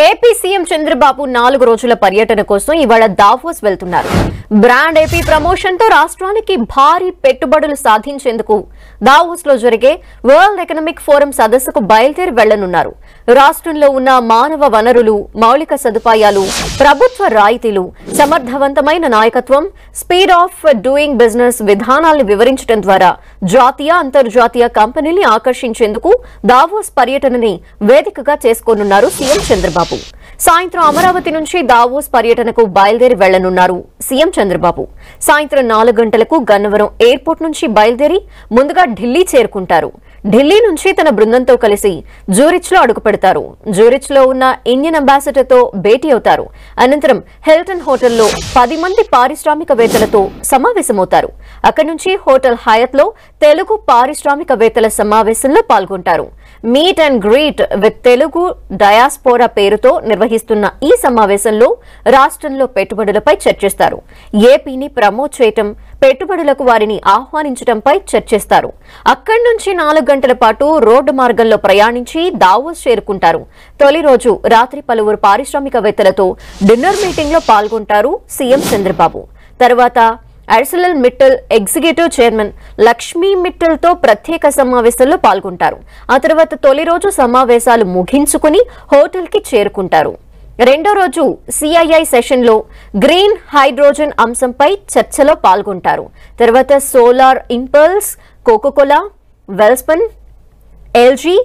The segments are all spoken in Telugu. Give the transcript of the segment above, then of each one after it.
ఏపీ సీఎం చంద్రబాబు 4 రోజుల పర్యటన కోసం ఇవాళ దావోస్ వెళ్తున్నారు. బ్రాండ్ ఏపీ ప్రమోషన్ తో రాష్ట్రానికి భారీ పెట్టుబడులు సాధించేందుకు దావోస్ లో జరిగే వరల్డ్ ఎకనామిక్ ఫోరం సదస్సుకు బయలుదేరి వెళ్లనున్నారు. రాష్ట్రంలో ఉన్న మానవ వనరులు, మౌలిక సదుపాయాలు, ప్రభుత్వ రాయితీలు, సమర్థవంతమైన నాయకత్వం, స్పీడ్ ఆఫ్ డూయింగ్ బిజినెస్ విధానాలను వివరించడం ద్వారా జాతీయ, అంతర్జాతీయ కంపెనీల్ని ఆకర్షించేందుకు దావోస్ పర్యటనని వేదికగా చేసుకోనున్నారు సీఎం చంద్రబాబు. సాయంత్రం అమరావతి నుంచి దావోస్ పర్యటనకు బయలుదేరి వెళ్లనున్నారు సీఎం చంద్రబాబు. సాయంత్రం 4 గంటలకు గన్నవరం ఎయిర్పోర్ట్ నుంచి బయలుదేరి ముందుగా ఢిల్లీ చేరుకుంటారు. ఢిల్లీ నుంచి తన బృందంతో కలిసి జూరిచ్ లో అడుగుపెడతారు. జూరిచ్ లో ఉన్న ఇండియన్ అంబాసిడర్ తో భేటీ అవుతారు. అనంతరం హిల్టన్ హోటల్లో 10 మంది పారిశ్రామికవేత్తలతో సమావేశమవుతారు. అక్కడి నుంచి హోటల్ హయత్ లో తెలుగు పారిశ్రామికవేత్తల సమావేశంలో పాల్గొంటారు. Meet and greet with Telugu diaspora పేరుతో నిర్వహిస్తున్న ఈ సమావేశంలో రాష్ట్రంలో పెట్టుబడులపై చర్చిస్తారు. ఏపీని ప్రమోట్ చేయటం, పెట్టుబడులకు వారిని ఆహ్వానించడంపై చర్చిస్తారు. అక్కడి నుంచి 4 గంటల పాటు రోడ్డు మార్గంలో ప్రయాణించి దావోస్ చేరుకుంటారు. తొలి రోజు రాత్రి పలువురు పారిశ్రామికవేత్తలతో డిన్నర్ మీటింగ్ లో పాల్గొంటారు సీఎం చంద్రబాబు. తర్వాత Arcelor Mittal executive chairman Lakshmi Mittal తో ప్రత్యేక సమావేశంలో పాల్గొంటారు. ఆ తర్వాత తొలి రోజు సమావేశాలు ముగించుకుని హోటల్ కి చేరుకుంటారు. రెండో రోజు సిఐఐ సెషన్ లో గ్రీన్ హైడ్రోజన్ అంశంపై చర్చలో పాల్గొంటారు. తర్వాత Solar Impulse, Coca Cola, Welspun, LG,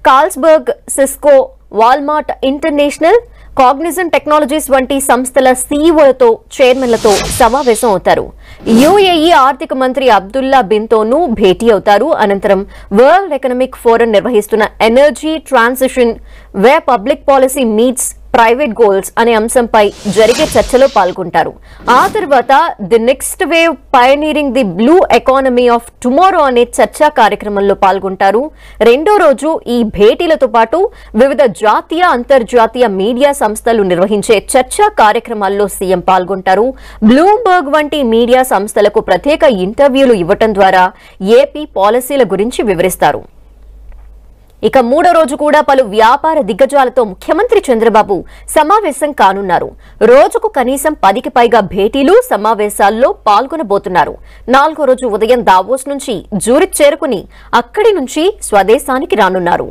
Carlsberg, Cisco, Walmart International, Cognizant Technologies వంటి సంస్థల సీఈఓలతో, చైర్మన్లతో సమావేశం అవుతారు. యుఏఈ ఆర్థిక మంత్రి అబ్దుల్లా బిన్ తోనూ భేటీ అవుతారు. అనంతరం వరల్డ్ ఎకనామిక్ ఫోరం నిర్వహిస్తున్న energy transition where public policy meets private goals అనే అంశంపై జరిగే చర్చలో పాల్గొంటారు. ఆ తర్వాత the next wave pioneering the blue economy of tomorrow అనే చర్చా కార్యక్రమంలో పాల్గొంటారు. రెండో రోజు ఈ భేటీలతో పాటు వివిధ జాతీయ, అంతర్జాతీయ మీడియా సంస్థలు నిర్వహించే చర్చా కార్యక్రమాల్లో సీఎం పాల్గొంటారు. బ్లూంబర్గ్ వంటి మీడియా సంస్థలకు ప్రత్యేక ఇంటర్వ్యూలు ఇవ్వటం ద్వారా ఏపీ పాలసీల గురించి వివరిస్తారు. ఇక మూడో రోజు కూడా పలు వ్యాపార దిగ్గజాలతో ముఖ్యమంత్రి చంద్రబాబు సమావేశం కానున్నారు. రోజుకు కనీసం 10కి పైగా భేటీలు, సమావేశాల్లో పాల్గొనబోతున్నారు. 4వ రోజు ఉదయం దావోస్ నుంచి జూరిచ్ చేరుకుని అక్కడి నుంచి స్వదేశానికి రానున్నారు.